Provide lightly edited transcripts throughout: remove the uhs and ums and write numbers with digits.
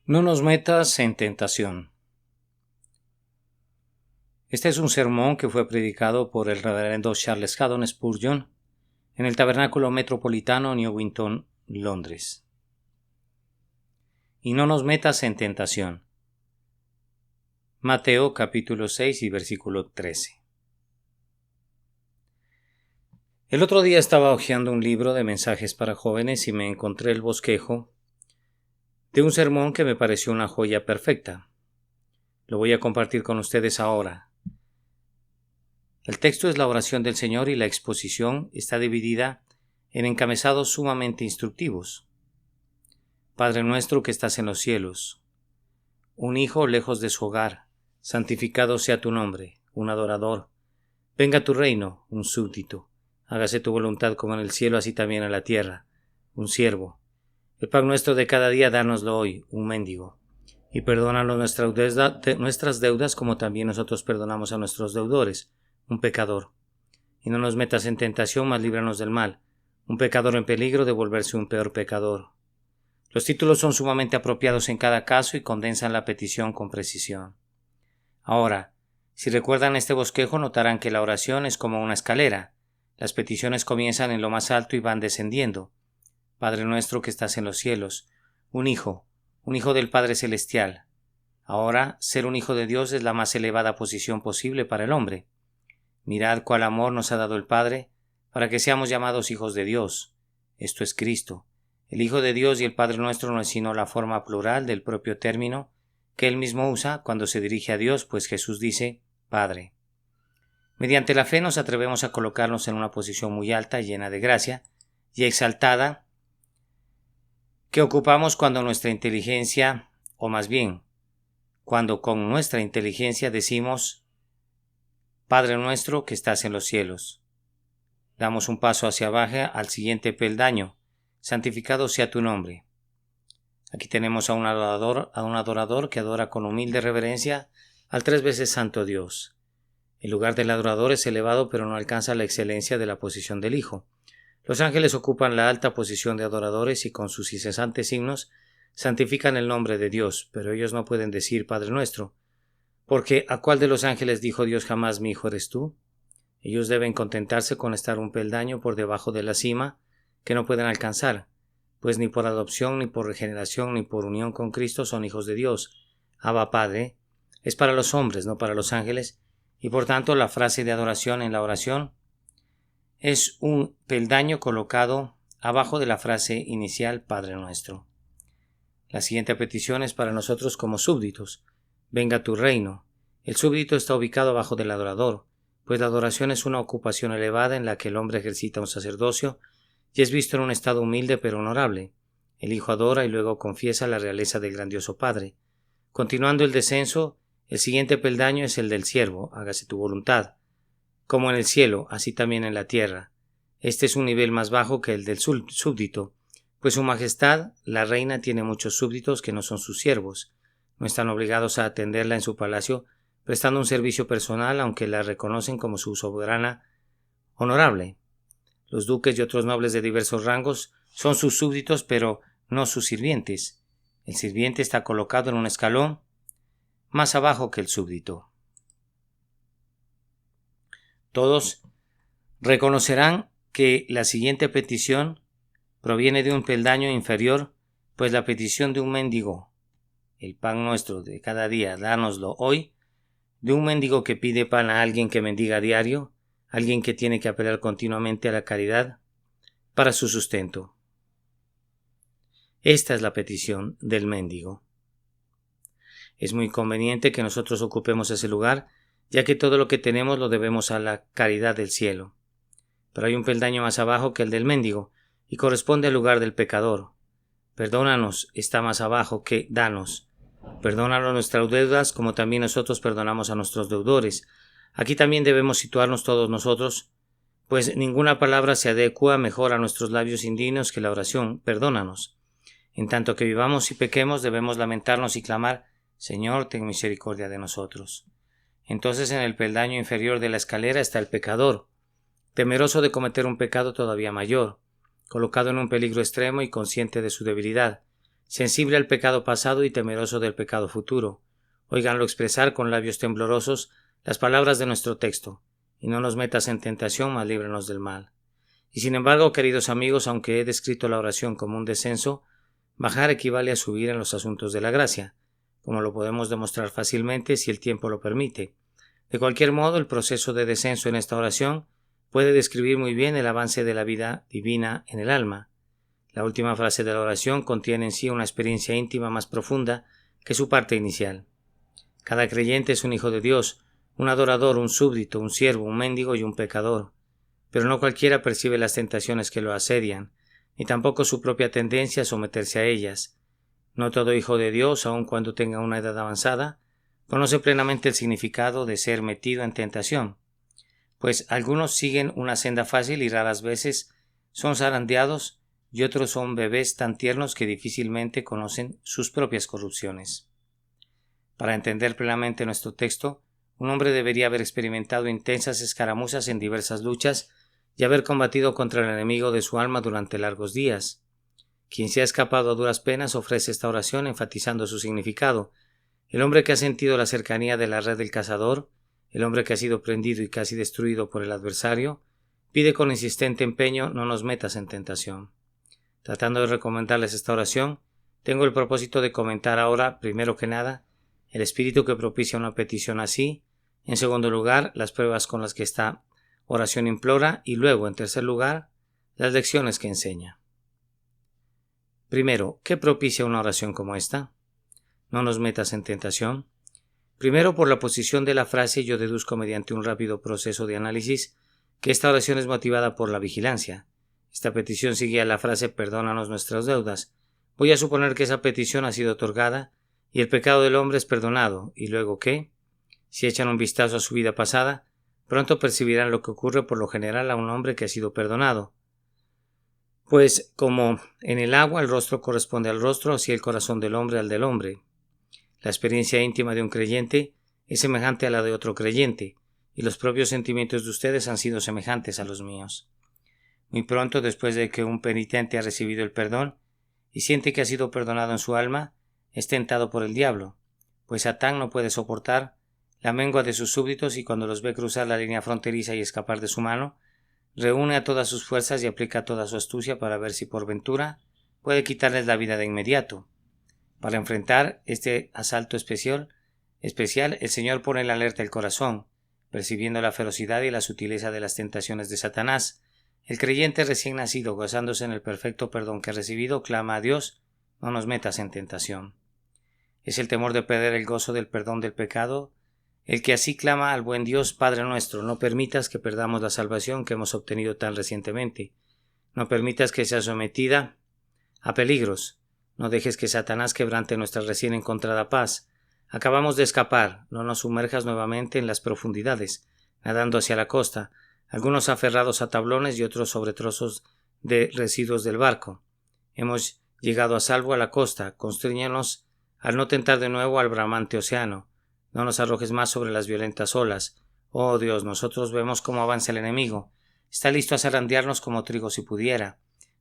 No nos metas en tentación. Este es un sermón que fue predicado por el reverendo Charles Haddon Spurgeon en el Tabernáculo Metropolitano Newington, Londres. Y no nos metas en tentación. Mateo capítulo 6 y versículo 13. El otro día estaba hojeando un libro de mensajes para jóvenes y me encontré el bosquejo de un sermón que me pareció una joya perfecta. Lo voy a compartir con ustedes ahora. El texto es la oración del Señor y la exposición está dividida en encabezados sumamente instructivos. Padre nuestro que estás en los cielos, un hijo lejos de su hogar, santificado sea tu nombre, un adorador. Venga tu reino, un súbdito. Hágase tu voluntad como en el cielo, así también en la tierra, un siervo. El pan nuestro de cada día, dánoslo hoy, un mendigo. Y perdónanos nuestras deudas como también nosotros perdonamos a nuestros deudores, un pecador. Y no nos metas en tentación, mas líbranos del mal, un pecador en peligro de volverse un peor pecador. Los títulos son sumamente apropiados en cada caso y condensan la petición con precisión. Ahora, si recuerdan este bosquejo, notarán que la oración es como una escalera. Las peticiones comienzan en lo más alto y van descendiendo. Padre nuestro que estás en los cielos, un hijo del Padre Celestial. Ahora, ser un hijo de Dios es la más elevada posición posible para el hombre. Mirad cuál amor nos ha dado el Padre para que seamos llamados hijos de Dios. Esto es Cristo. El Hijo de Dios y el Padre nuestro no es sino la forma plural del propio término que él mismo usa cuando se dirige a Dios, pues Jesús dice Padre. Mediante la fe nos atrevemos a colocarnos en una posición muy alta, llena de gracia y exaltada, que ocupamos cuando nuestra inteligencia, o más bien, cuando con nuestra inteligencia decimos Padre nuestro que estás en los cielos. Damos un paso hacia abajo al siguiente peldaño, santificado sea tu nombre. Aquí tenemos a un adorador que adora con humilde reverencia al 3 veces santo Dios. El lugar del adorador es elevado, pero no alcanza la excelencia de la posición del Hijo. Los ángeles ocupan la alta posición de adoradores y con sus incesantes himnos santifican el nombre de Dios, pero ellos no pueden decir Padre nuestro, porque ¿a cuál de los ángeles dijo Dios jamás mi hijo eres tú? Ellos deben contentarse con estar un peldaño por debajo de la cima que no pueden alcanzar, pues ni por adopción, ni por regeneración, ni por unión con Cristo son hijos de Dios. Abba Padre es para los hombres, no para los ángeles, y por tanto la frase de adoración en la oración es un peldaño colocado abajo de la frase inicial Padre nuestro. La siguiente petición es para nosotros como súbditos. Venga tu reino. El súbdito está ubicado abajo del adorador, pues la adoración es una ocupación elevada en la que el hombre ejercita un sacerdocio y es visto en un estado humilde pero honorable. El Hijo adora y luego confiesa la realeza del grandioso Padre. Continuando el descenso, el siguiente peldaño es el del siervo, hágase tu voluntad. Como en el cielo, así también en la tierra. Este es un nivel más bajo que el del súbdito, pues su majestad, la reina, tiene muchos súbditos que no son sus siervos. No están obligados a atenderla en su palacio, prestando un servicio personal, aunque la reconocen como su soberana honorable. Los duques y otros nobles de diversos rangos son sus súbditos, pero no sus sirvientes. El sirviente está colocado en un escalón más abajo que el súbdito. Todos reconocerán que la siguiente petición proviene de un peldaño inferior, pues la petición de un mendigo, el pan nuestro de cada día, dánoslo hoy, de un mendigo que pide pan a alguien que mendiga a diario, alguien que tiene que apelar continuamente a la caridad para su sustento. Esta es la petición del mendigo. Es muy conveniente que nosotros ocupemos ese lugar, ya que todo lo que tenemos lo debemos a la caridad del cielo. Pero hay un peldaño más abajo que el del mendigo, y corresponde al lugar del pecador. Perdónanos está más abajo que danos. Perdónanos nuestras deudas como también nosotros perdonamos a nuestros deudores. Aquí también debemos situarnos todos nosotros, pues ninguna palabra se adecua mejor a nuestros labios indignos que la oración, perdónanos. En tanto que vivamos y pequemos, debemos lamentarnos y clamar, Señor, ten misericordia de nosotros. Entonces en el peldaño inferior de la escalera está el pecador, temeroso de cometer un pecado todavía mayor, colocado en un peligro extremo y consciente de su debilidad. sensible al pecado pasado y temeroso del pecado futuro. Óiganlo expresar con labios temblorosos las palabras de nuestro texto: y no nos metas en tentación, mas líbranos del mal. Y sin embargo, queridos amigos, aunque he descrito la oración como un descenso, bajar equivale a subir en los asuntos de la gracia, como lo podemos demostrar fácilmente si el tiempo lo permite. De cualquier modo, el proceso de descenso en esta oración puede describir muy bien el avance de la vida divina en el alma. La última frase de la oración contiene en sí una experiencia íntima más profunda que su parte inicial. Cada creyente es un hijo de Dios, un adorador, un súbdito, un siervo, un mendigo y un pecador. Pero no cualquiera percibe las tentaciones que lo asedian, ni tampoco su propia tendencia a someterse a ellas. No todo hijo de Dios, aun cuando tenga una edad avanzada, conoce plenamente el significado de ser metido en tentación, pues algunos siguen una senda fácil y raras veces son zarandeados, y otros son bebés tan tiernos que difícilmente conocen sus propias corrupciones. Para entender plenamente nuestro texto, un hombre debería haber experimentado intensas escaramuzas en diversas luchas y haber combatido contra el enemigo de su alma durante largos días. Quien se ha escapado a duras penas ofrece esta oración enfatizando su significado. El hombre que ha sentido la cercanía de la red del cazador, el hombre que ha sido prendido y casi destruido por el adversario, pide con insistente empeño: no nos metas en tentación. Tratando de recomendarles esta oración, tengo el propósito de comentar ahora, primero que nada, el espíritu que propicia una petición así, en segundo lugar, las pruebas con las que esta oración implora, y luego, en tercer lugar, las lecciones que enseña. Primero, ¿qué propicia una oración como esta? No nos metas en tentación. Primero, por la posición de la frase, yo deduzco mediante un rápido proceso de análisis que esta oración es motivada por la vigilancia. Esta petición sigue a la frase: perdónanos nuestras deudas. Voy a suponer que esa petición ha sido otorgada y el pecado del hombre es perdonado. ¿Y luego qué? Si echan un vistazo a su vida pasada, pronto percibirán lo que ocurre por lo general a un hombre que ha sido perdonado. Pues como en el agua el rostro corresponde al rostro, así el corazón del hombre al del hombre. La experiencia íntima de un creyente es semejante a la de otro creyente, y los propios sentimientos de ustedes han sido semejantes a los míos. Muy pronto, después de que un penitente ha recibido el perdón y siente que ha sido perdonado en su alma, es tentado por el diablo, pues Satán no puede soportar la mengua de sus súbditos y cuando los ve cruzar la línea fronteriza y escapar de su mano, reúne a todas sus fuerzas y aplica toda su astucia para ver si por ventura puede quitarles la vida de inmediato. Para enfrentar este asalto especial, el Señor pone en alerta el corazón, percibiendo la ferocidad y la sutileza de las tentaciones de Satanás. El creyente recién nacido, gozándose en el perfecto perdón que ha recibido, clama a Dios: no nos metas en tentación. Es el temor de perder el gozo del perdón del pecado el que así clama al buen Dios: Padre nuestro, no permitas que perdamos la salvación que hemos obtenido tan recientemente. No permitas que sea sometida a peligros. No dejes que Satanás quebrante nuestra recién encontrada paz. Acabamos de escapar, no nos sumerjas nuevamente en las profundidades, nadando hacia la costa, algunos aferrados a tablones y otros sobre trozos de residuos del barco. Hemos llegado a salvo a la costa, constríñanos al no tentar de nuevo al bramante océano. No nos arrojes más sobre las violentas olas. Oh Dios, nosotros vemos cómo avanza el enemigo. Está listo a zarandearnos como trigo si pudiera.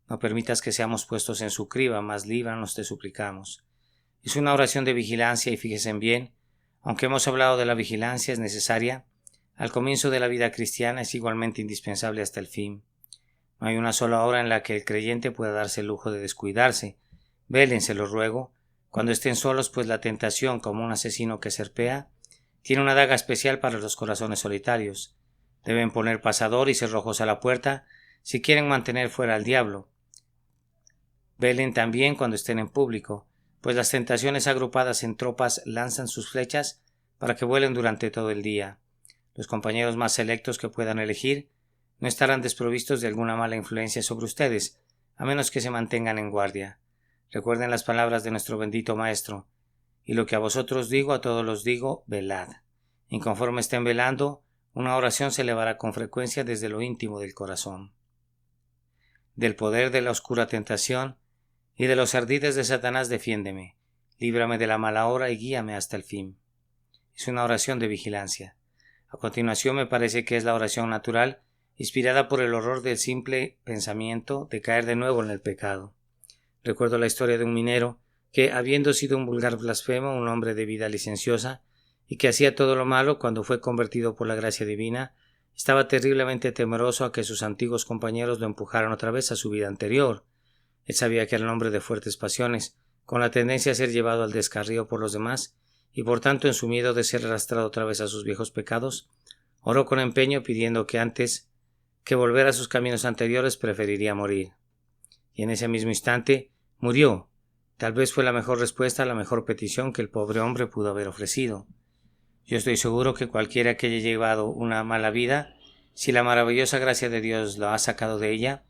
No permitas que seamos puestos en su criba, mas líbranos, te suplicamos. Es una oración de vigilancia y fíjense bien, aunque hemos hablado de la vigilancia, es necesaria. Al comienzo de la vida cristiana es igualmente indispensable hasta el fin. No hay una sola hora en la que el creyente pueda darse el lujo de descuidarse. Velen, se lo ruego, cuando estén solos, pues la tentación, como un asesino que serpea, tiene una daga especial para los corazones solitarios. Deben poner pasador y cerrojos a la puerta si quieren mantener fuera al diablo. Velen también cuando estén en público, pues las tentaciones agrupadas en tropas lanzan sus flechas para que vuelen durante todo el día. Los compañeros más selectos que puedan elegir no estarán desprovistos de alguna mala influencia sobre ustedes, a menos que se mantengan en guardia. Recuerden las palabras de nuestro bendito Maestro: y lo que a vosotros digo, a todos los digo, velad. Y conforme estén velando, una oración se elevará con frecuencia desde lo íntimo del corazón. Del poder de la oscura tentación y de los ardides de Satanás defiéndeme, líbrame de la mala hora y guíame hasta el fin. Es una oración de vigilancia. A continuación me parece que es la oración natural, inspirada por el horror del simple pensamiento de caer de nuevo en el pecado. Recuerdo la historia de un minero que, habiendo sido un vulgar blasfemo, un hombre de vida licenciosa, y que hacía todo lo malo, cuando fue convertido por la gracia divina, estaba terriblemente temeroso a que sus antiguos compañeros lo empujaran otra vez a su vida anterior. Él sabía que era un hombre de fuertes pasiones, con la tendencia a ser llevado al descarrío por los demás, y por tanto, en su miedo de ser arrastrado otra vez a sus viejos pecados, oró con empeño pidiendo que antes que volver a sus caminos anteriores preferiría morir. Y en ese mismo instante murió. Tal vez fue la mejor respuesta a la mejor petición que el pobre hombre pudo haber ofrecido. Yo estoy seguro que cualquiera que haya llevado una mala vida, si la maravillosa gracia de Dios lo ha sacado de ella,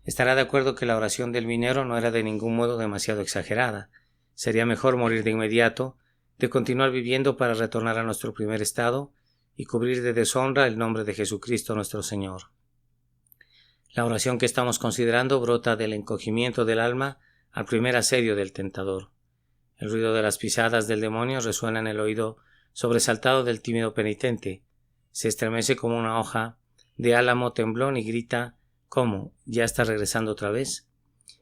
estará de acuerdo que la oración del minero no era de ningún modo demasiado exagerada. Sería mejor morir de inmediato, de continuar viviendo para retornar a nuestro primer estado y cubrir de deshonra el nombre de Jesucristo nuestro Señor. La oración que estamos considerando brota del encogimiento del alma al primer asedio del tentador. El ruido de las pisadas del demonio resuena en el oído sobresaltado del tímido penitente. Se estremece como una hoja de álamo temblón y grita: ¿cómo? ¿Ya está regresando otra vez?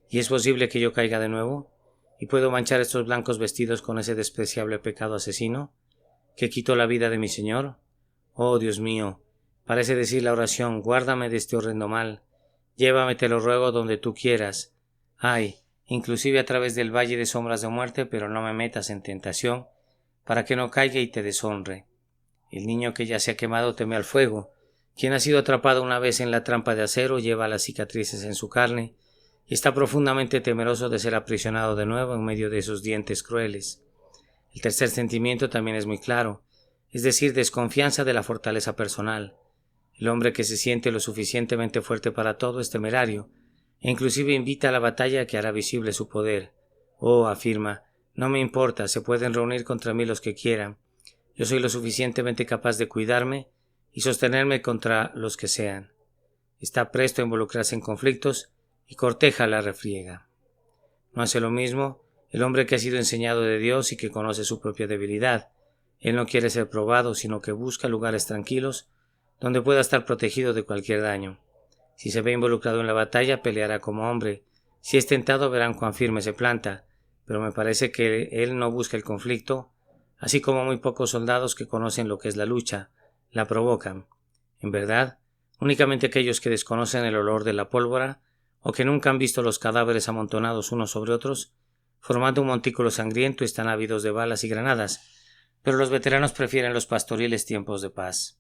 ¿Y es posible que yo caiga de nuevo? ¿Y puedo manchar estos blancos vestidos con ese despreciable pecado asesino que quitó la vida de mi Señor? Oh, Dios mío, parece decir la oración: guárdame de este horrendo mal, llévame, te lo ruego, donde tú quieras. Ay, inclusive a través del valle de sombras de muerte, pero no me metas en tentación, para que no caiga y te deshonre. El niño que ya se ha quemado teme al fuego. Quien ha sido atrapado una vez en la trampa de acero lleva las cicatrices en su carne y está profundamente temeroso de ser aprisionado de nuevo en medio de esos dientes crueles. El tercer sentimiento también es muy claro, es decir, desconfianza de la fortaleza personal. El hombre que se siente lo suficientemente fuerte para todo es temerario, e inclusive invita a la batalla que hará visible su poder. Oh, afirma: no me importa, se pueden reunir contra mí los que quieran. Yo soy lo suficientemente capaz de cuidarme y sostenerme contra los que sean. Está presto a involucrarse en conflictos y corteja la refriega. No hace lo mismo el hombre que ha sido enseñado de Dios y que conoce su propia debilidad. Él no quiere ser probado, sino que busca lugares tranquilos donde pueda estar protegido de cualquier daño. Si se ve involucrado en la batalla, peleará como hombre. Si es tentado, verán cuán firme se planta, pero me parece que él no busca el conflicto, así como muy pocos soldados que conocen lo que es la lucha, la provocan. En verdad, únicamente aquellos que desconocen el olor de la pólvora o que nunca han visto los cadáveres amontonados unos sobre otros, formando un montículo sangriento, están ávidos de balas y granadas, pero los veteranos prefieren los pastoriles tiempos de paz.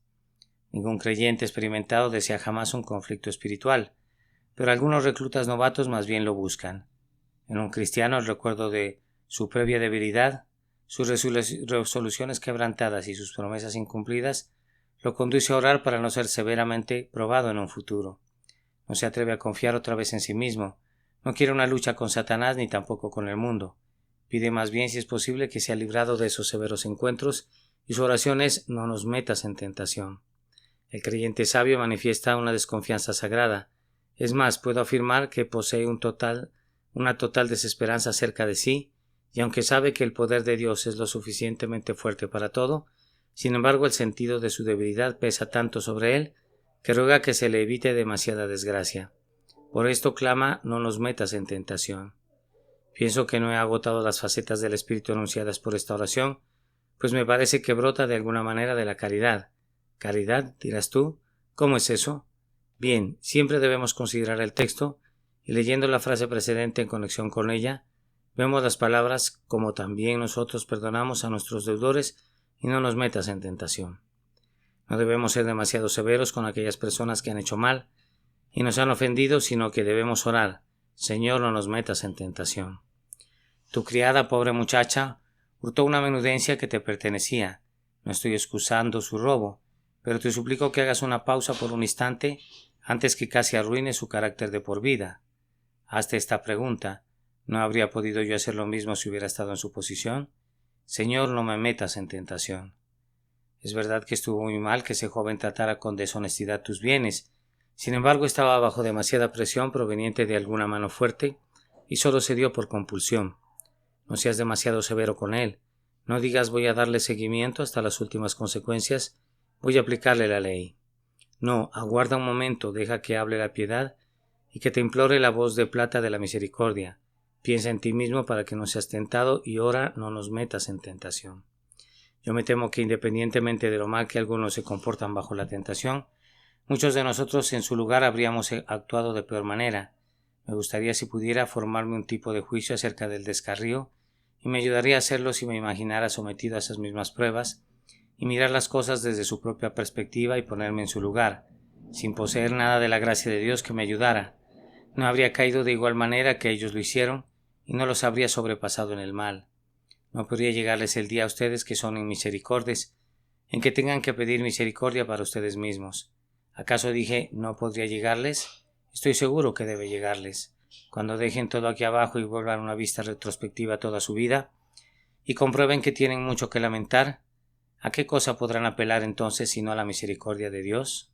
Ningún creyente experimentado desea jamás un conflicto espiritual, pero algunos reclutas novatos más bien lo buscan. En un cristiano el recuerdo de su previa debilidad, sus resoluciones quebrantadas y sus promesas incumplidas lo conduce a orar para no ser severamente probado en un futuro. No se atreve a confiar otra vez en sí mismo, no quiere una lucha con Satanás ni tampoco con el mundo. Pide más bien, si es posible, que sea librado de esos severos encuentros, y su oración es: no nos metas en tentación. El creyente sabio manifiesta una desconfianza sagrada. Es más, puedo afirmar que posee una total desesperanza acerca de sí, y aunque sabe que el poder de Dios es lo suficientemente fuerte para todo, sin embargo el sentido de su debilidad pesa tanto sobre él que ruega que se le evite demasiada desgracia. Por esto clama: no nos metas en tentación. Pienso que no he agotado las facetas del espíritu enunciadas por esta oración, pues me parece que brota de alguna manera de la caridad. ¿Caridad, dirás tú? ¿Cómo es eso? Bien, siempre debemos considerar el texto, y leyendo la frase precedente en conexión con ella, vemos las palabras: como también nosotros perdonamos a nuestros deudores, y no nos metas en tentación. No debemos ser demasiado severos con aquellas personas que han hecho mal y nos han ofendido, sino que debemos orar: Señor, no nos metas en tentación. Tu criada, pobre muchacha, hurtó una menudencia que te pertenecía. No estoy excusando su robo, pero te suplico que hagas una pausa por un instante antes que casi arruine su carácter de por vida. Hazte esta pregunta: ¿no habría podido yo hacer lo mismo si hubiera estado en su posición? Señor, no me metas en tentación. Es verdad que estuvo muy mal que ese joven tratara con deshonestidad tus bienes. Sin embargo, estaba bajo demasiada presión proveniente de alguna mano fuerte y solo cedió por compulsión. No seas demasiado severo con él. No digas: voy a darle seguimiento hasta las últimas consecuencias, voy a aplicarle la ley. No, aguarda un momento, deja que hable la piedad y que te implore la voz de plata de la misericordia. Piensa en ti mismo para que no seas tentado y ora no nos metas en tentación. Yo me temo que independientemente de lo mal que algunos se comportan bajo la tentación, muchos de nosotros en su lugar habríamos actuado de peor manera. Me gustaría si pudiera formarme un tipo de juicio acerca del descarrío y me ayudaría a hacerlo si me imaginara sometido a esas mismas pruebas y mirar las cosas desde su propia perspectiva y ponerme en su lugar, sin poseer nada de la gracia de Dios que me ayudara. No habría caído de igual manera que ellos lo hicieron y no los habría sobrepasado en el mal. No podría llegarles el día a ustedes que son inmisericordes, en que tengan que pedir misericordia para ustedes mismos. ¿Acaso dije no podría llegarles? Estoy seguro que debe llegarles. Cuando dejen todo aquí abajo y vuelvan una vista retrospectiva a toda su vida, y comprueben que tienen mucho que lamentar, ¿a qué cosa podrán apelar entonces sino a la misericordia de Dios?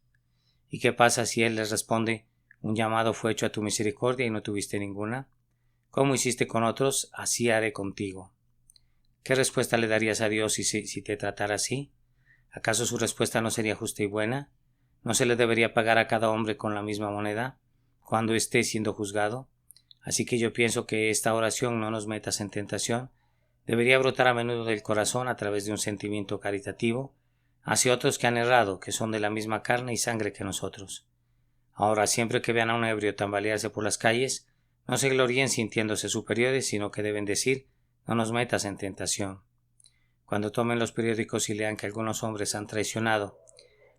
¿Y qué pasa si Él les responde, un llamado fue hecho a tu misericordia y no tuviste ninguna? Como hiciste con otros, así haré contigo. ¿Qué respuesta le darías a Dios si te tratara así? ¿Acaso su respuesta no sería justa y buena? ¿No se le debería pagar a cada hombre con la misma moneda cuando esté siendo juzgado? Así que yo pienso que esta oración no nos metas en tentación debería brotar a menudo del corazón a través de un sentimiento caritativo hacia otros que han errado, que son de la misma carne y sangre que nosotros. Ahora, siempre que vean a un ebrio tambalearse por las calles, no se gloríen sintiéndose superiores, sino que deben decir, no nos metas en tentación. Cuando tomen los periódicos y lean que algunos hombres han traicionado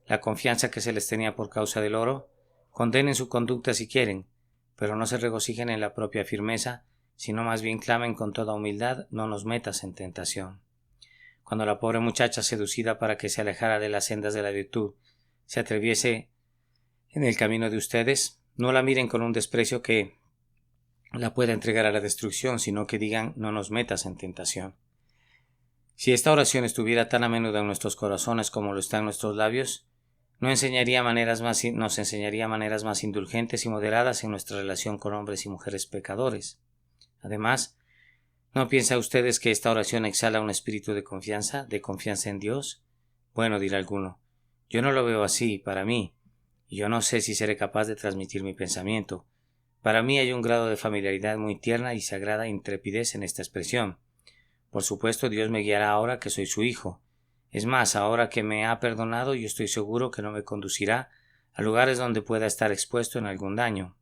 la confianza que se les tenía por causa del oro, condenen su conducta si quieren, pero no se regocijen en la propia firmeza, sino más bien clamen con toda humildad, no nos metas en tentación. Cuando la pobre muchacha seducida para que se alejara de las sendas de la virtud se atreviese en el camino de ustedes, no la miren con un desprecio que la pueda entregar a la destrucción, sino que digan no nos metas en tentación. Si esta oración estuviera tan a menudo en nuestros corazones como lo está en nuestros labios, nos enseñaría maneras más indulgentes y moderadas en nuestra relación con hombres y mujeres pecadores. Además, ¿no piensa ustedes que esta oración exhala un espíritu de confianza en Dios? Bueno, dirá alguno, yo no lo veo así, para mí, y yo no sé si seré capaz de transmitir mi pensamiento. Para mí hay un grado de familiaridad muy tierna y sagrada intrepidez en esta expresión. Por supuesto, Dios me guiará ahora que soy su hijo. Es más, ahora que me ha perdonado, yo estoy seguro que no me conducirá a lugares donde pueda estar expuesto en algún daño.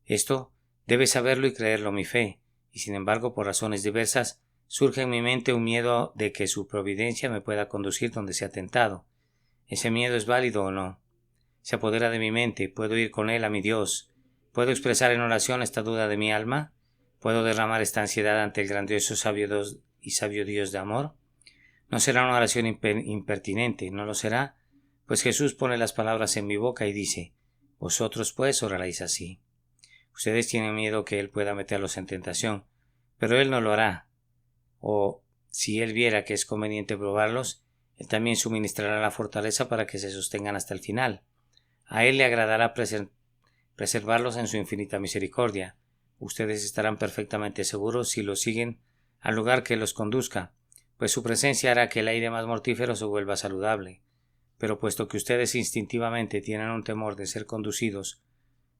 Esto debe saberlo y creerlo mi fe, y sin embargo, por razones diversas, surge en mi mente un miedo de que su providencia me pueda conducir donde sea tentado. ¿Ese miedo es válido o no? Se apodera de mi mente, puedo ir con él a mi Dios. ¿Puedo expresar en oración esta duda de mi alma? ¿Puedo derramar esta ansiedad ante el grandioso sabio Dios de amor? No será una oración impertinente, ¿no lo será? Pues Jesús pone las palabras en mi boca y dice, vosotros pues oraréis así. Ustedes tienen miedo que Él pueda meterlos en tentación, pero Él no lo hará. O, si Él viera que es conveniente probarlos, Él también suministrará la fortaleza para que se sostengan hasta el final. A Él le agradará preservarlos en su infinita misericordia. Ustedes estarán perfectamente seguros si lo siguen al lugar que los conduzca, pues su presencia hará que el aire más mortífero se vuelva saludable. Pero puesto que ustedes instintivamente tienen un temor de ser conducidos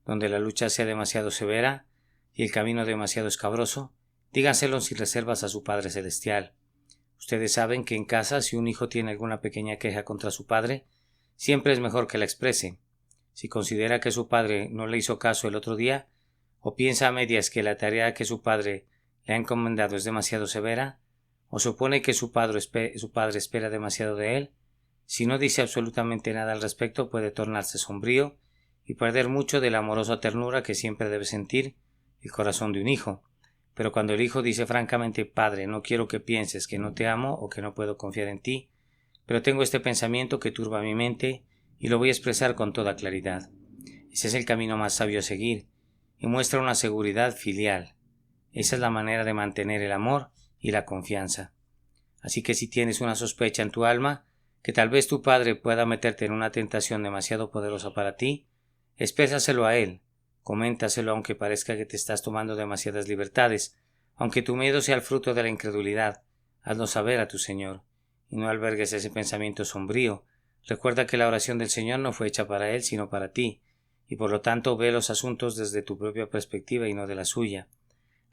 donde la lucha sea demasiado severa y el camino demasiado escabroso, díganselo sin reservas a su Padre Celestial. Ustedes saben que en casa, si un hijo tiene alguna pequeña queja contra su padre, siempre es mejor que la exprese. Si considera que su padre no le hizo caso el otro día, o piensa a medias que la tarea que su padre le ha encomendado es demasiado severa, o supone que su padre espera demasiado de él, si no dice absolutamente nada al respecto puede tornarse sombrío y perder mucho de la amorosa ternura que siempre debe sentir el corazón de un hijo. Pero cuando el hijo dice francamente, Padre, no quiero que pienses que no te amo o que no puedo confiar en ti, pero tengo este pensamiento que turba mi mente y lo voy a expresar con toda claridad. Ese es el camino más sabio a seguir y muestra una seguridad filial. Esa es la manera de mantener el amor y la confianza. Así que si tienes una sospecha en tu alma que tal vez tu padre pueda meterte en una tentación demasiado poderosa para ti, exprésaselo a él, coméntaselo aunque parezca que te estás tomando demasiadas libertades, aunque tu miedo sea el fruto de la incredulidad, hazlo saber a tu Señor, y no albergues ese pensamiento sombrío. Recuerda que la oración del Señor no fue hecha para Él, sino para ti, y por lo tanto ve los asuntos desde tu propia perspectiva y no de la suya.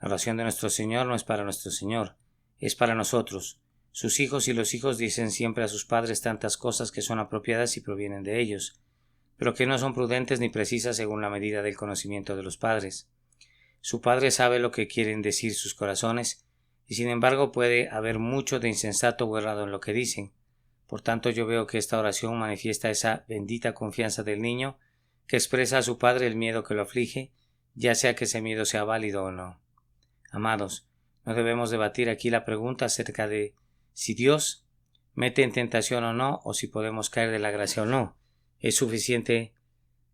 La oración de nuestro Señor no es para nuestro Señor, es para nosotros, sus hijos, y los hijos dicen siempre a sus padres tantas cosas que son apropiadas y provienen de ellos, pero que no son prudentes ni precisas según la medida del conocimiento de los padres. Su padre sabe lo que quieren decir sus corazones, y sin embargo puede haber mucho de insensato o errado en lo que dicen. Por tanto, yo veo que esta oración manifiesta esa bendita confianza del niño que expresa a su padre el miedo que lo aflige, ya sea que ese miedo sea válido o no. Amados, no debemos debatir aquí la pregunta acerca de si Dios mete en tentación o no, o si podemos caer de la gracia o no. Es suficiente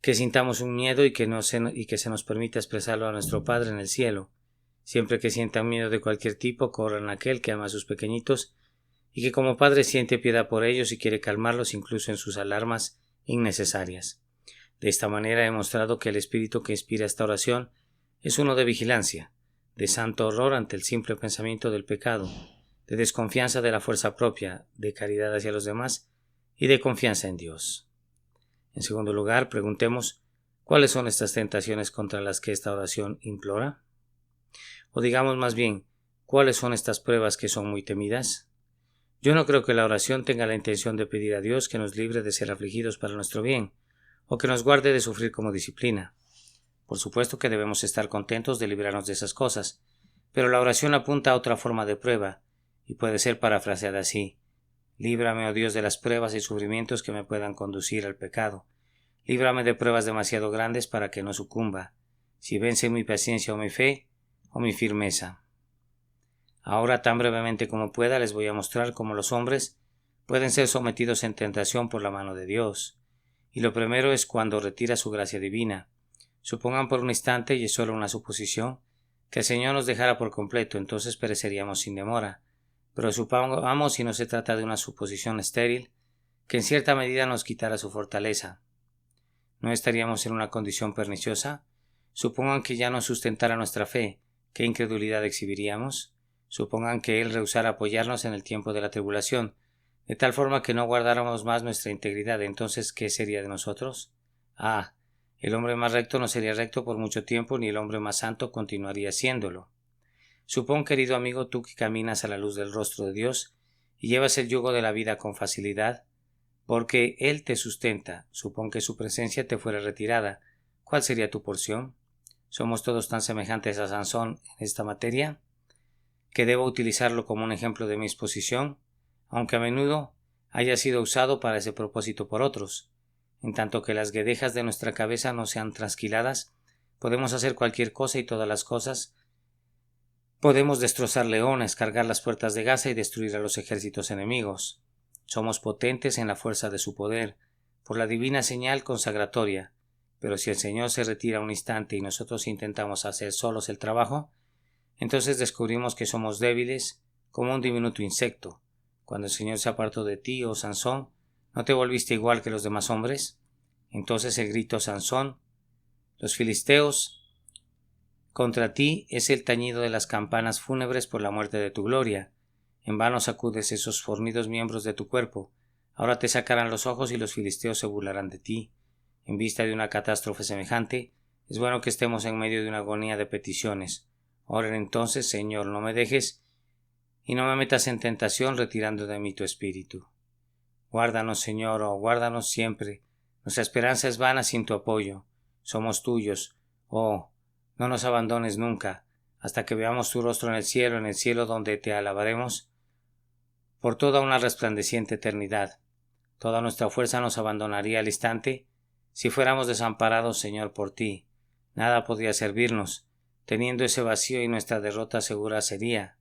que sintamos un miedo y que se nos permita expresarlo a nuestro Padre en el cielo. Siempre que sientan miedo de cualquier tipo, corran a aquel que ama a sus pequeñitos y que como Padre siente piedad por ellos y quiere calmarlos incluso en sus alarmas innecesarias. De esta manera he mostrado que el espíritu que inspira esta oración es uno de vigilancia, de santo horror ante el simple pensamiento del pecado, de desconfianza de la fuerza propia, de caridad hacia los demás y de confianza en Dios. En segundo lugar, preguntemos ¿cuáles son estas tentaciones contra las que esta oración implora? O digamos más bien, ¿cuáles son estas pruebas que son muy temidas? Yo no creo que la oración tenga la intención de pedir a Dios que nos libre de ser afligidos para nuestro bien, o que nos guarde de sufrir como disciplina. Por supuesto que debemos estar contentos de librarnos de esas cosas, pero la oración apunta a otra forma de prueba, y puede ser parafraseada así: líbrame, oh Dios, de las pruebas y sufrimientos que me puedan conducir al pecado. Líbrame de pruebas demasiado grandes para que no sucumba, si vence mi paciencia o mi fe, o mi firmeza. Ahora, tan brevemente como pueda, les voy a mostrar cómo los hombres pueden ser sometidos en tentación por la mano de Dios. Y lo primero es cuando retira su gracia divina. Supongan por un instante, y es solo una suposición, que el Señor nos dejara por completo, entonces pereceríamos sin demora. Pero supongamos, si no se trata de una suposición estéril, que en cierta medida nos quitara su fortaleza. ¿No estaríamos en una condición perniciosa? Supongan que ya no sustentara nuestra fe, ¿qué incredulidad exhibiríamos? Supongan que Él rehusara apoyarnos en el tiempo de la tribulación, de tal forma que no guardáramos más nuestra integridad, entonces ¿qué sería de nosotros? El hombre más recto no sería recto por mucho tiempo, ni el hombre más santo continuaría siéndolo. Supón, querido amigo, tú que caminas a la luz del rostro de Dios y llevas el yugo de la vida con facilidad, porque Él te sustenta. Supón que su presencia te fuera retirada. ¿Cuál sería tu porción? ¿Somos todos tan semejantes a Sansón en esta materia que debo utilizarlo como un ejemplo de mi exposición, aunque a menudo haya sido usado para ese propósito por otros? En tanto que las guedejas de nuestra cabeza no sean trasquiladas, podemos hacer cualquier cosa y todas las cosas. Podemos destrozar leones, cargar las puertas de Gaza y destruir a los ejércitos enemigos. Somos potentes en la fuerza de su poder, por la divina señal consagratoria. Pero si el Señor se retira un instante y nosotros intentamos hacer solos el trabajo, entonces descubrimos que somos débiles como un diminuto insecto. Cuando el Señor se apartó de ti, oh Sansón, ¿no te volviste igual que los demás hombres? Entonces el grito Sansón, los filisteos contra ti es el tañido de las campanas fúnebres por la muerte de tu gloria. En vano sacudes esos fornidos miembros de tu cuerpo. Ahora te sacarán los ojos y los filisteos se burlarán de ti. En vista de una catástrofe semejante, es bueno que estemos en medio de una agonía de peticiones. Oren entonces, Señor, no me dejes y no me metas en tentación retirando de mí tu espíritu. Guárdanos, Señor, guárdanos siempre. Nuestra esperanza es vana sin tu apoyo. Somos tuyos. No nos abandones nunca, hasta que veamos tu rostro en el cielo donde te alabaremos por toda una resplandeciente eternidad. Toda nuestra fuerza nos abandonaría al instante si fuéramos desamparados, Señor, por ti. Nada podría servirnos. Teniendo ese vacío y nuestra derrota segura sería.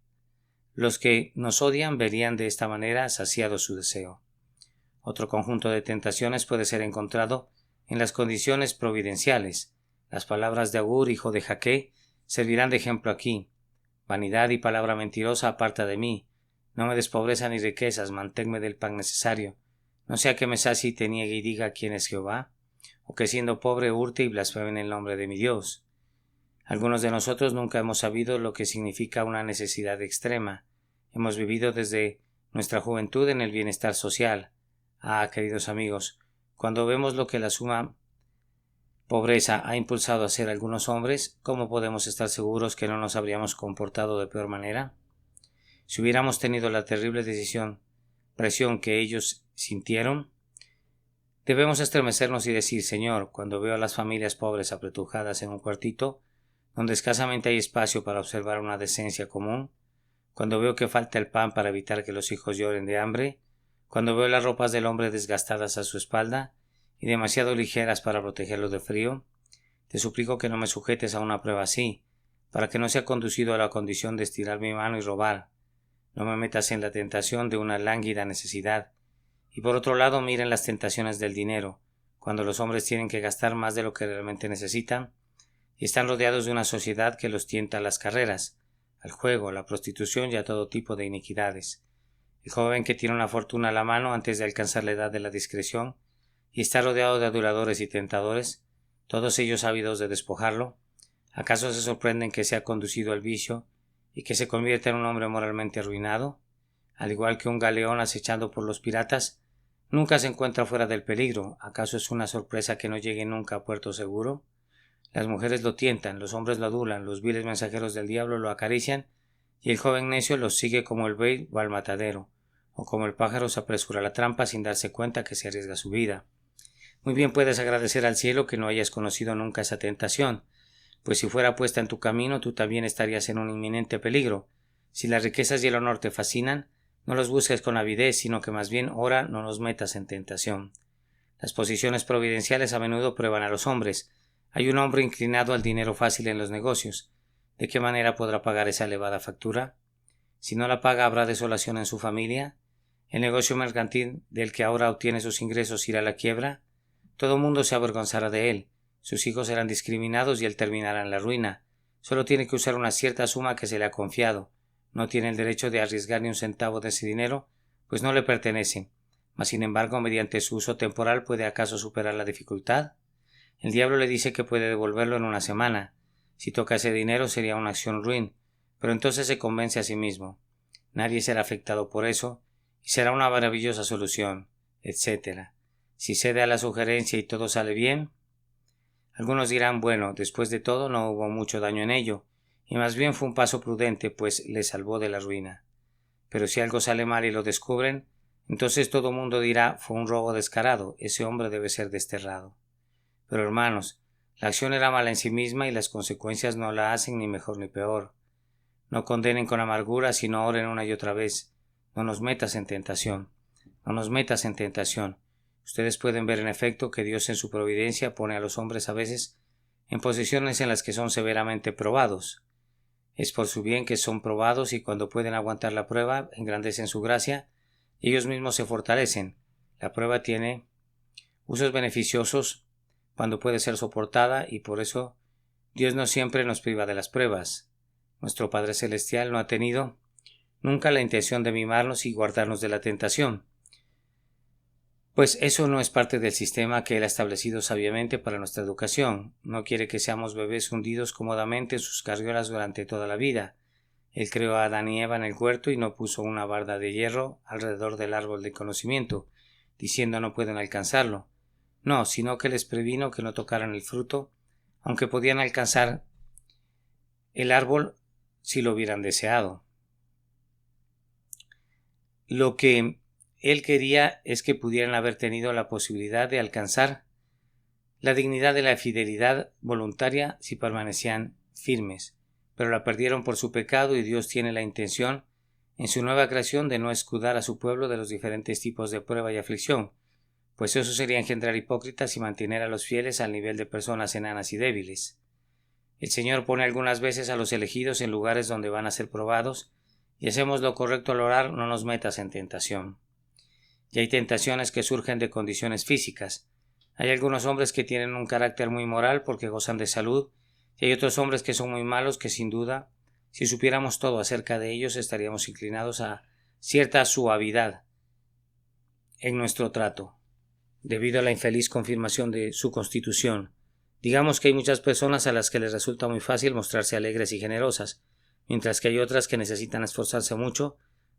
Los que nos odian verían de esta manera saciado su deseo. Otro conjunto de tentaciones puede ser encontrado en las condiciones providenciales. Las palabras de Agur, hijo de Jaque, servirán de ejemplo aquí. Vanidad y palabra mentirosa aparta de mí. No me des pobreza ni riquezas, manténme del pan necesario. No sea que me sacie y te niegue y diga quién es Jehová, o que siendo pobre hurte y blasfeme en el nombre de mi Dios. Algunos de nosotros nunca hemos sabido lo que significa una necesidad extrema. Hemos vivido desde nuestra juventud en el bienestar social. Queridos amigos, cuando vemos lo que la suma pobreza ha impulsado a ser algunos hombres, ¿cómo podemos estar seguros que no nos habríamos comportado de peor manera? Si hubiéramos tenido la terrible presión que ellos sintieron, debemos estremecernos y decir: Señor, cuando veo a las familias pobres apretujadas en un cuartito, donde escasamente hay espacio para observar una decencia común, cuando veo que falta el pan para evitar que los hijos lloren de hambre, cuando veo las ropas del hombre desgastadas a su espalda y demasiado ligeras para protegerlo de frío, te suplico que no me sujetes a una prueba así, para que no sea conducido a la condición de estirar mi mano y robar. No me metas en la tentación de una lánguida necesidad. Y por otro lado, miren las tentaciones del dinero, cuando los hombres tienen que gastar más de lo que realmente necesitan, y están rodeados de una sociedad que los tienta a las carreras, al juego, a la prostitución y a todo tipo de iniquidades. El joven que tiene una fortuna a la mano antes de alcanzar la edad de la discreción, y está rodeado de aduladores y tentadores, todos ellos ávidos de despojarlo, ¿acaso se sorprenden que sea conducido al vicio y que se convierta en un hombre moralmente arruinado? Al igual que un galeón acechado por los piratas, nunca se encuentra fuera del peligro. ¿Acaso es una sorpresa que no llegue nunca a puerto seguro? Las mujeres lo tientan, los hombres lo adulan, los viles mensajeros del diablo lo acarician, y el joven necio los sigue como el buey va al matadero, o como el pájaro se apresura a la trampa sin darse cuenta que se arriesga su vida. Muy bien puedes agradecer al cielo que no hayas conocido nunca esa tentación, pues si fuera puesta en tu camino tú también estarías en un inminente peligro. Si las riquezas y el honor te fascinan, no los busques con avidez, sino que más bien ora no nos metas en tentación. Las posiciones providenciales a menudo prueban a los hombres. Hay un hombre inclinado al dinero fácil en los negocios. ¿De qué manera podrá pagar esa elevada factura? Si no la paga, ¿habrá desolación en su familia? ¿El negocio mercantil del que ahora obtiene sus ingresos irá a la quiebra? Todo mundo se avergonzará de él. Sus hijos serán discriminados y él terminará en la ruina. Solo tiene que usar una cierta suma que se le ha confiado. No tiene el derecho de arriesgar ni un centavo de ese dinero, pues no le pertenece. Mas sin embargo, mediante su uso temporal, ¿puede acaso superar la dificultad? El diablo le dice que puede devolverlo en una semana. Si toca ese dinero sería una acción ruin, pero entonces se convence a sí mismo. Nadie será afectado por eso, y será una maravillosa solución, etc. Si cede a la sugerencia y todo sale bien, algunos dirán: bueno, después de todo no hubo mucho daño en ello, y más bien fue un paso prudente, pues le salvó de la ruina. Pero si algo sale mal y lo descubren, entonces todo mundo dirá: fue un robo descarado, ese hombre debe ser desterrado. Pero hermanos, la acción era mala en sí misma y las consecuencias no la hacen ni mejor ni peor. No condenen con amargura, sino oren una y otra vez. No nos metas en tentación. No nos metas en tentación. Ustedes pueden ver en efecto que Dios en su providencia pone a los hombres a veces en posiciones en las que son severamente probados. Es por su bien que son probados, y cuando pueden aguantar la prueba, engrandecen su gracia y ellos mismos se fortalecen. La prueba tiene usos beneficiosos cuando puede ser soportada, y por eso Dios no siempre nos priva de las pruebas. Nuestro Padre Celestial no ha tenido nunca la intención de mimarnos y guardarnos de la tentación, pues eso no es parte del sistema que Él ha establecido sabiamente para nuestra educación. No quiere que seamos bebés hundidos cómodamente en sus carriolas durante toda la vida. Él creó a Adán y Eva en el huerto y no puso una barda de hierro alrededor del árbol del conocimiento, diciendo no pueden alcanzarlo. No, sino que les previno que no tocaran el fruto, aunque podían alcanzar el árbol si lo hubieran deseado. Lo que Él quería es que pudieran haber tenido la posibilidad de alcanzar la dignidad de la fidelidad voluntaria si permanecían firmes, pero la perdieron por su pecado, y Dios tiene la intención en su nueva creación de no escudar a su pueblo de los diferentes tipos de prueba y aflicción, pues eso sería engendrar hipócritas y mantener a los fieles al nivel de personas enanas y débiles. El Señor pone algunas veces a los elegidos en lugares donde van a ser probados, y hacemos lo correcto al orar: no nos metas en tentación. Y hay tentaciones que surgen de condiciones físicas. Hay algunos hombres que tienen un carácter muy moral porque gozan de salud, y hay otros hombres que son muy malos que, sin duda, si supiéramos todo acerca de ellos, estaríamos inclinados a cierta suavidad en nuestro trato, debido a la infeliz confirmación de su constitución. Digamos que hay muchas personas a las que les resulta muy fácil mostrarse alegres y generosas, mientras que hay otras que necesitan esforzarse mucho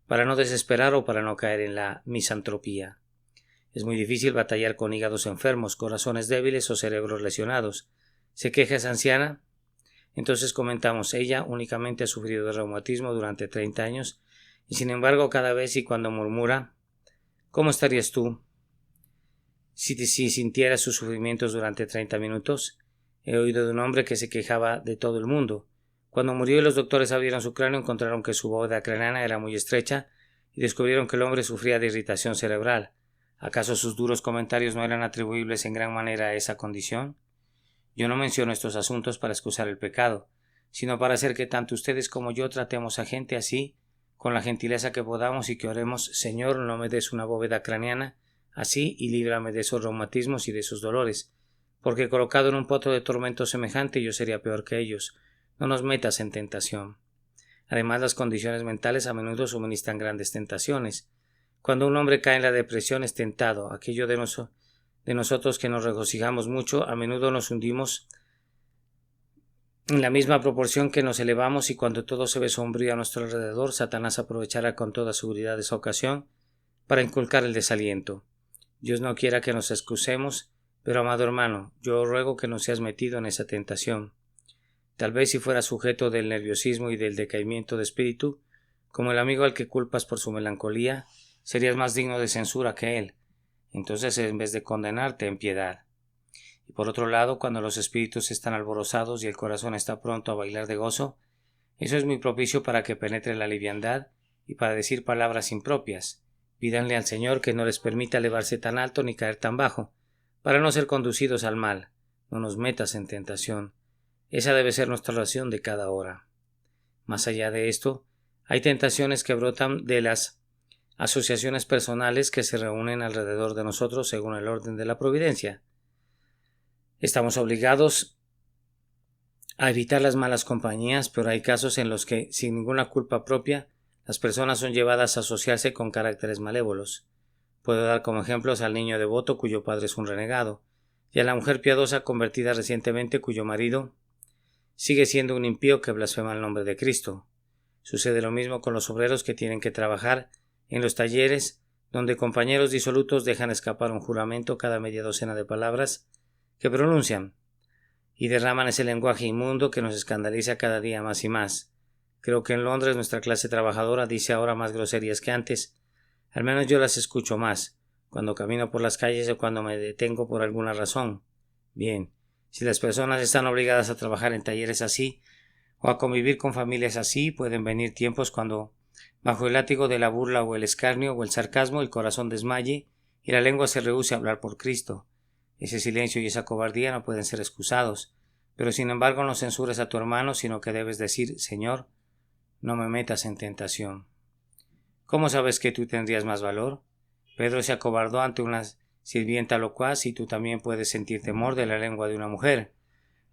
para no desesperar o para no caer en la misantropía. Es muy difícil batallar con hígados enfermos, corazones débiles o cerebros lesionados. ¿Se queja esa anciana? Entonces comentamos, ella únicamente ha sufrido de reumatismo durante 30 años y sin embargo cada vez y cuando murmura, ¿cómo estarías tú si sintieras sus sufrimientos durante 30 minutos? He oído de un hombre que se quejaba de todo el mundo. Cuando murió y los doctores abrieron su cráneo encontraron que su bóveda craneana era muy estrecha y descubrieron que el hombre sufría de irritación cerebral. ¿Acaso sus duros comentarios no eran atribuibles en gran manera a esa condición? Yo no menciono estos asuntos para excusar el pecado, sino para hacer que tanto ustedes como yo tratemos a gente así, con la gentileza que podamos y que oremos, Señor, no me des una bóveda craneana, así y líbrame de esos reumatismos y de esos dolores, porque colocado en un poto de tormento semejante yo sería peor que ellos. No nos metas en tentación. Además, las condiciones mentales a menudo suministran grandes tentaciones. Cuando un hombre cae en la depresión es tentado, aquello de nosotros que nos regocijamos mucho, a menudo nos hundimos en la misma proporción que nos elevamos y cuando todo se ve sombrío a nuestro alrededor, Satanás aprovechará con toda seguridad esa ocasión para inculcar el desaliento. Dios no quiera que nos excusemos, pero amado hermano, yo ruego que no seas metido en esa tentación. Tal vez si fueras sujeto del nerviosismo y del decaimiento de espíritu, como el amigo al que culpas por su melancolía, serías más digno de censura que él. Entonces, en vez de condenarte, en piedad. Y por otro lado, cuando los espíritus están alborozados y el corazón está pronto a bailar de gozo, eso es muy propicio para que penetre la liviandad y para decir palabras impropias. Pídanle al Señor que no les permita elevarse tan alto ni caer tan bajo, para no ser conducidos al mal. No nos metas en tentación. Esa debe ser nuestra oración de cada hora. Más allá de esto, hay tentaciones que brotan de las asociaciones personales que se reúnen alrededor de nosotros según el orden de la providencia. Estamos obligados a evitar las malas compañías, pero hay casos en los que, sin ninguna culpa propia, las personas son llevadas a asociarse con caracteres malévolos. Puedo dar como ejemplos al niño devoto cuyo padre es un renegado, y a la mujer piadosa convertida recientemente cuyo marido sigue siendo un impío que blasfema el nombre de Cristo. Sucede lo mismo con los obreros que tienen que trabajar en los talleres, donde compañeros disolutos dejan escapar un juramento cada media docena de palabras que pronuncian, y derraman ese lenguaje inmundo que nos escandaliza cada día más y más. Creo que en Londres nuestra clase trabajadora dice ahora más groserías que antes. Al menos yo las escucho más, cuando camino por las calles o cuando me detengo por alguna razón. Bien, si las personas están obligadas a trabajar en talleres así, o a convivir con familias así, pueden venir tiempos cuando, bajo el látigo de la burla o el escarnio o el sarcasmo, el corazón desmaye y la lengua se rehúse a hablar por Cristo. Ese silencio y esa cobardía no pueden ser excusados, pero sin embargo no censures a tu hermano, sino que debes decir, Señor, no me metas en tentación. ¿Cómo sabes que tú tendrías más valor? Pedro se acobardó ante una sirvienta locuaz y tú también puedes sentir temor de la lengua de una mujer.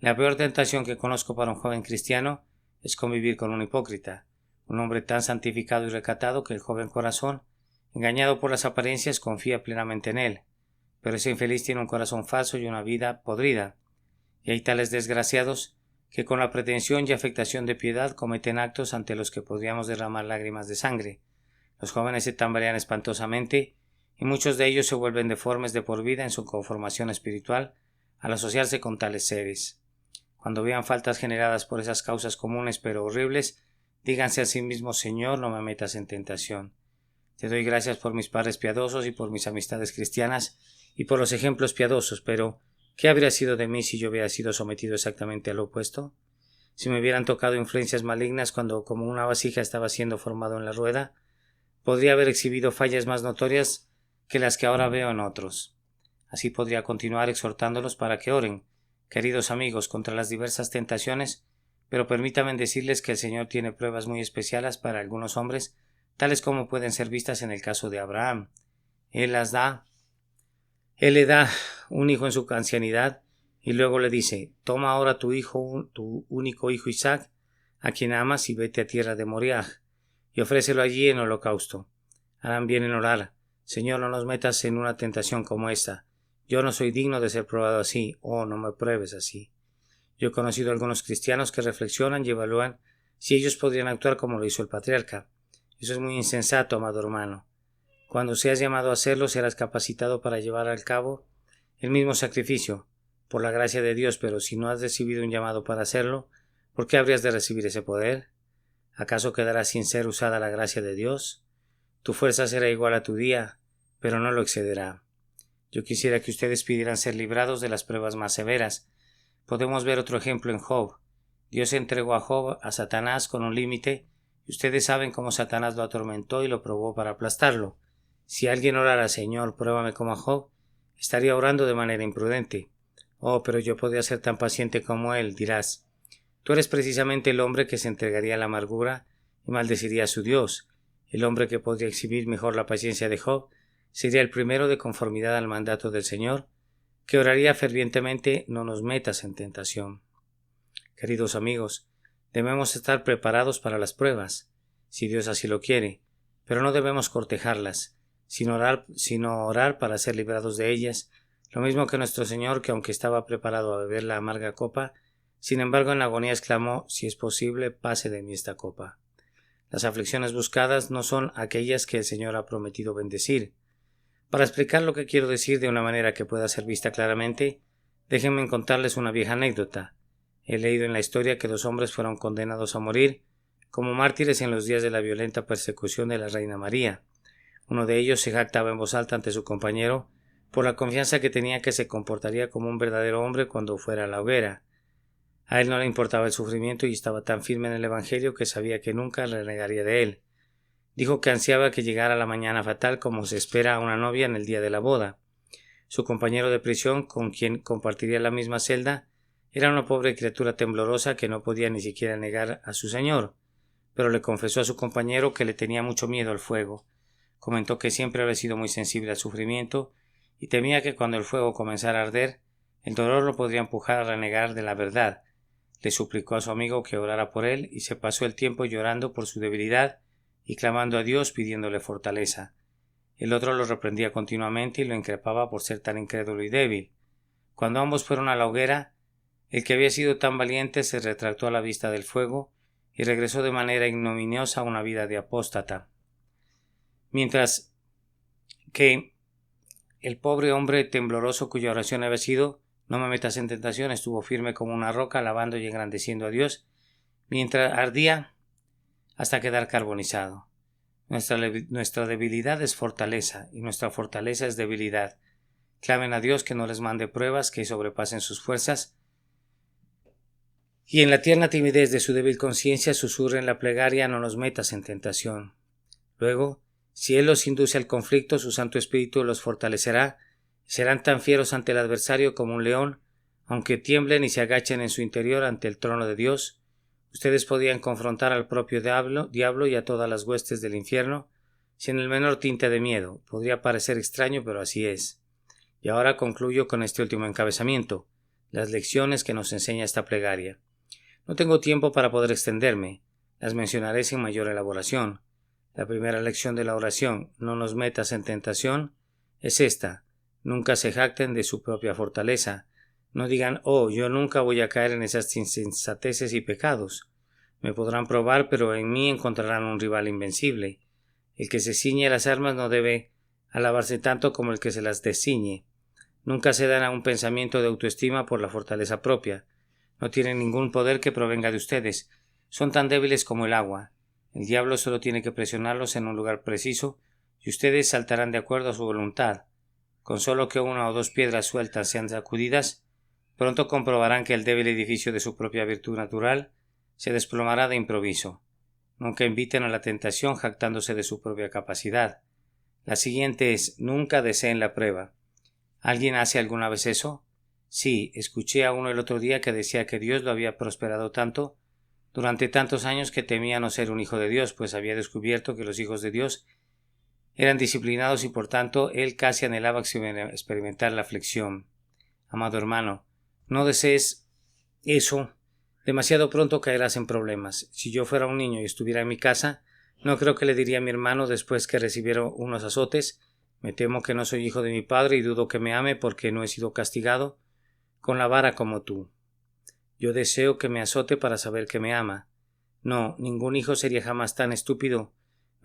La peor tentación que conozco para un joven cristiano es convivir con un hipócrita, un hombre tan santificado y recatado que el joven corazón, engañado por las apariencias, confía plenamente en él. Pero ese infeliz tiene un corazón falso y una vida podrida, y hay tales desgraciados que con la pretensión y afectación de piedad cometen actos ante los que podríamos derramar lágrimas de sangre. Los jóvenes se tambalean espantosamente y muchos de ellos se vuelven deformes de por vida en su conformación espiritual al asociarse con tales seres. Cuando vean faltas generadas por esas causas comunes pero horribles, díganse a sí mismos, Señor, no me metas en tentación. Te doy gracias por mis padres piadosos y por mis amistades cristianas y por los ejemplos piadosos, pero ¿qué habría sido de mí si yo hubiera sido sometido exactamente al opuesto? Si me hubieran tocado influencias malignas cuando como una vasija estaba siendo formado en la rueda, podría haber exhibido fallas más notorias que las que ahora veo en otros. Así podría continuar exhortándolos para que oren, queridos amigos, contra las diversas tentaciones, pero permítanme decirles que el Señor tiene pruebas muy especiales para algunos hombres, tales como pueden ser vistas en el caso de Abraham. Él le da un hijo en su ancianidad y luego le dice, toma ahora tu hijo, tu único hijo Isaac, a quien amas, y vete a tierra de Moriah, y ofrécelo allí en holocausto. Harán bien en orar, Señor, no nos metas en una tentación como esta. Yo no soy digno de ser probado así, no me pruebes así. Yo he conocido a algunos cristianos que reflexionan y evalúan si ellos podrían actuar como lo hizo el patriarca. Eso es muy insensato, amado hermano. Cuando seas llamado a hacerlo, serás capacitado para llevar al cabo el mismo sacrificio, por la gracia de Dios, pero si no has recibido un llamado para hacerlo, ¿por qué habrías de recibir ese poder? ¿Acaso quedará sin ser usada la gracia de Dios? Tu fuerza será igual a tu día, pero no lo excederá. Yo quisiera que ustedes pidieran ser librados de las pruebas más severas. Podemos ver otro ejemplo en Job. Dios entregó a Job a Satanás con un límite, y ustedes saben cómo Satanás lo atormentó y lo probó para aplastarlo. Si alguien orara, Señor, pruébame como a Job, estaría orando de manera imprudente. Oh, pero yo podría ser tan paciente como él, dirás. Tú eres precisamente el hombre que se entregaría a la amargura y maldeciría a su Dios. El hombre que podría exhibir mejor la paciencia de Job sería el primero de conformidad al mandato del Señor, que oraría fervientemente: no nos metas en tentación. Queridos amigos, debemos estar preparados para las pruebas, si Dios así lo quiere, pero no debemos cortejarlas, sino orar para ser librados de ellas, lo mismo que nuestro Señor, que aunque estaba preparado a beber la amarga copa, sin embargo en la agonía exclamó: si es posible, pase de mí esta copa. Las aflicciones buscadas no son aquellas que el Señor ha prometido bendecir. Para explicar lo que quiero decir de una manera que pueda ser vista claramente, déjenme contarles una vieja anécdota. He leído en la historia que 2 hombres fueron condenados a morir como mártires en los días de la violenta persecución de la Reina María. Uno de ellos se jactaba en voz alta ante su compañero por la confianza que tenía que se comportaría como un verdadero hombre cuando fuera a la hoguera. A él no le importaba el sufrimiento y estaba tan firme en el Evangelio que sabía que nunca renegaría de él. Dijo que ansiaba que llegara la mañana fatal como se espera a una novia en el día de la boda. Su compañero de prisión, con quien compartiría la misma celda, era una pobre criatura temblorosa que no podía ni siquiera negar a su señor, pero le confesó a su compañero que le tenía mucho miedo al fuego. Comentó que siempre había sido muy sensible al sufrimiento y temía que cuando el fuego comenzara a arder, el dolor lo podría empujar a renegar de la verdad. Le suplicó a su amigo que orara por él y se pasó el tiempo llorando por su debilidad y clamando a Dios pidiéndole fortaleza. El otro lo reprendía continuamente y lo increpaba por ser tan incrédulo y débil. Cuando ambos fueron a la hoguera, el que había sido tan valiente se retractó a la vista del fuego y regresó de manera ignominiosa a una vida de apóstata. Mientras que el pobre hombre tembloroso cuya oración había sido: no me metas en tentación, estuvo firme como una roca, alabando y engrandeciendo a Dios, mientras ardía hasta quedar carbonizado. Nuestra debilidad es fortaleza, y nuestra fortaleza es debilidad. Clamen a Dios que no les mande pruebas que sobrepasen sus fuerzas, y en la tierna timidez de su débil conciencia susurren la plegaria: no nos metas en tentación. Luego, si Él los induce al conflicto, su Santo Espíritu los fortalecerá, y serán tan fieros ante el adversario como un león, aunque tiemblen y se agachen en su interior ante el trono de Dios. Ustedes podían confrontar al propio diablo y a todas las huestes del infierno sin el menor tinte de miedo. Podría parecer extraño, pero así es. Y ahora concluyo con este último encabezamiento: las lecciones que nos enseña esta plegaria. No tengo tiempo para poder extenderme, las mencionaré sin mayor elaboración. La primera lección de la oración: no nos metas en tentación, es esta: nunca se jacten de su propia fortaleza. No digan: oh, yo nunca voy a caer en esas insensateces y pecados. Me podrán probar, pero en mí encontrarán un rival invencible. El que se ciñe las armas no debe alabarse tanto como el que se las desciñe. Nunca cedan a un pensamiento de autoestima por la fortaleza propia. No tienen ningún poder que provenga de ustedes. Son tan débiles como el agua. El diablo solo tiene que presionarlos en un lugar preciso y ustedes saltarán de acuerdo a su voluntad. Con solo que 1 o 2 piedras sueltas sean sacudidas, pronto comprobarán que el débil edificio de su propia virtud natural se desplomará de improviso. Nunca inviten a la tentación jactándose de su propia capacidad. La siguiente es: nunca deseen la prueba. ¿Alguien hace alguna vez eso? Sí, escuché a uno el otro día que decía que Dios lo había prosperado tanto durante tantos años que temía no ser un hijo de Dios, pues había descubierto que los hijos de Dios eran disciplinados y por tanto él casi anhelaba experimentar la aflicción. Amado hermano, no desees eso. Demasiado pronto caerás en problemas. Si yo fuera un niño y estuviera en mi casa, no creo que le diría a mi hermano después que recibiera unos azotes: me temo que no soy hijo de mi padre y dudo que me ame porque no he sido castigado con la vara como tú. Yo deseo que me azote para saber que me ama. No, ningún hijo sería jamás tan estúpido.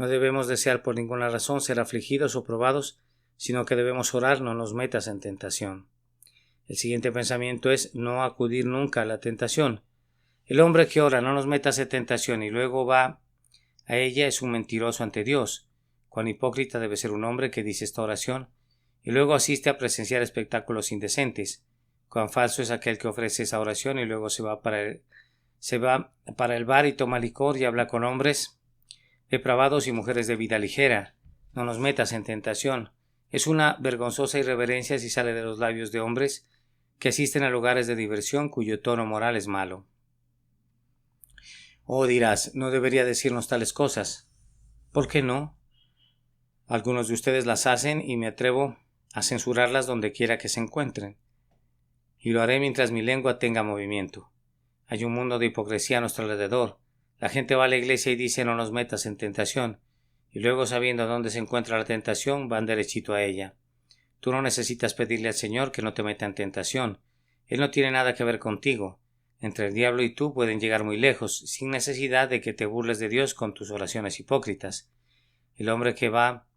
No debemos desear por ninguna razón ser afligidos o probados, sino que debemos orar: no nos metas en tentación. El siguiente pensamiento es no acudir nunca a la tentación. El hombre que ora: no nos metas en tentación, y luego va a ella, es un mentiroso ante Dios. Cuán hipócrita debe ser un hombre que dice esta oración y luego asiste a presenciar espectáculos indecentes. Cuán falso es aquel que ofrece esa oración y luego se va para el bar y toma licor y habla con hombres depravados y mujeres de vida ligera. No nos metas en tentación. Es una vergonzosa irreverencia si sale de los labios de hombres que asisten a lugares de diversión cuyo tono moral es malo. Oh, dirás, no debería decirnos tales cosas. ¿Por qué no? Algunos de ustedes las hacen y me atrevo a censurarlas donde quiera que se encuentren. Y lo haré mientras mi lengua tenga movimiento. Hay un mundo de hipocresía a nuestro alrededor. La gente va a la iglesia y dice: no nos metas en tentación. Y luego, sabiendo dónde se encuentra la tentación, van derechito a ella. Tú no necesitas pedirle al Señor que no te meta en tentación. Él no tiene nada que ver contigo. Entre el diablo y tú pueden llegar muy lejos, sin necesidad de que te burles de Dios con tus oraciones hipócritas. El hombre que va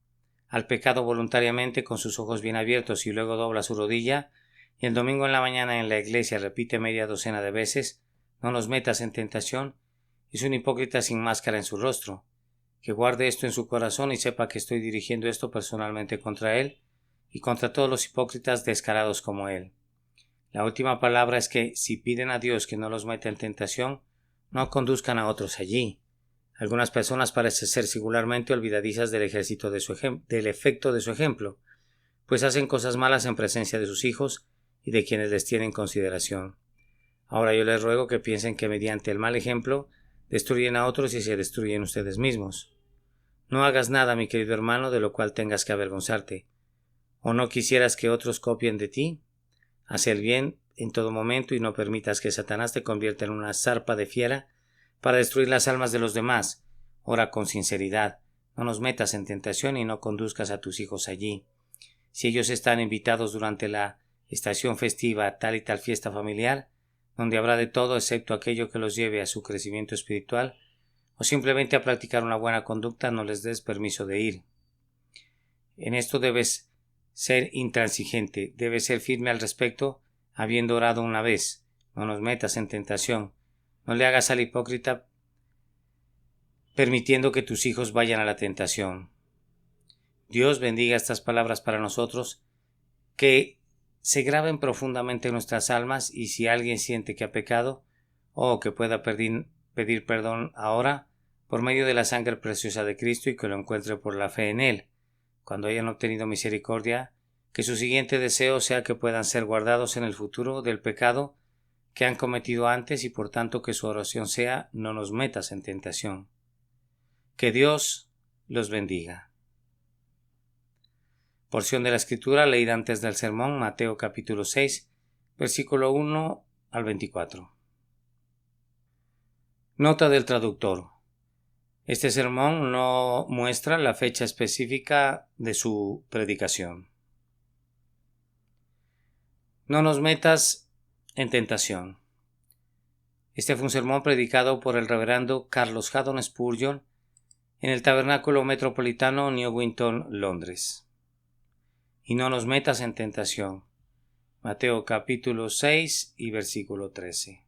al pecado voluntariamente con sus ojos bien abiertos y luego dobla su rodilla, y el domingo en la mañana en la iglesia repite media docena de veces: no nos metas en tentación, es un hipócrita sin máscara en su rostro. Que guarde esto en su corazón y sepa que estoy dirigiendo esto personalmente contra él y contra todos los hipócritas descarados como él. La última palabra es que, si piden a Dios que no los meta en tentación, no conduzcan a otros allí. Algunas personas parecen ser singularmente olvidadizas del efecto de su ejemplo, pues hacen cosas malas en presencia de sus hijos y de quienes les tienen consideración. Ahora yo les ruego que piensen que mediante el mal ejemplo destruyen a otros y se destruyen ustedes mismos. No hagas nada, mi querido hermano, de lo cual tengas que avergonzarte. ¿O no quisieras que otros copien de ti? Haz el bien en todo momento y no permitas que Satanás te convierta en una zarpa de fiera para destruir las almas de los demás. Ora con sinceridad. No nos metas en tentación y no conduzcas a tus hijos allí. Si ellos están invitados durante la estación festiva a tal y tal fiesta familiar, donde habrá de todo excepto aquello que los lleve a su crecimiento espiritual, o simplemente a practicar una buena conducta, no les des permiso de ir. En esto debes ser intransigente, debes ser firme al respecto, habiendo orado una vez. No nos metas en tentación. No le hagas al hipócrita permitiendo que tus hijos vayan a la tentación. Dios bendiga estas palabras para nosotros, que se graben profundamente en nuestras almas, y si alguien siente que ha pecado, o que pueda pedir perdón ahora por medio de la sangre preciosa de Cristo, y que lo encuentre por la fe en Él. Cuando hayan obtenido misericordia, que su siguiente deseo sea que puedan ser guardados en el futuro del pecado que han cometido antes, y por tanto que su oración sea: no nos metas en tentación. Que Dios los bendiga. Porción de la Escritura leída antes del sermón, Mateo capítulo 6, versículo 1 al 24. Nota del traductor. Este sermón no muestra la fecha específica de su predicación. No nos metas en tentación. Este fue un sermón predicado por el reverendo Carlos Haddon Spurgeon en el Tabernáculo Metropolitano, Newington, Londres. Y no nos metas en tentación. Mateo capítulo 6 y versículo 13.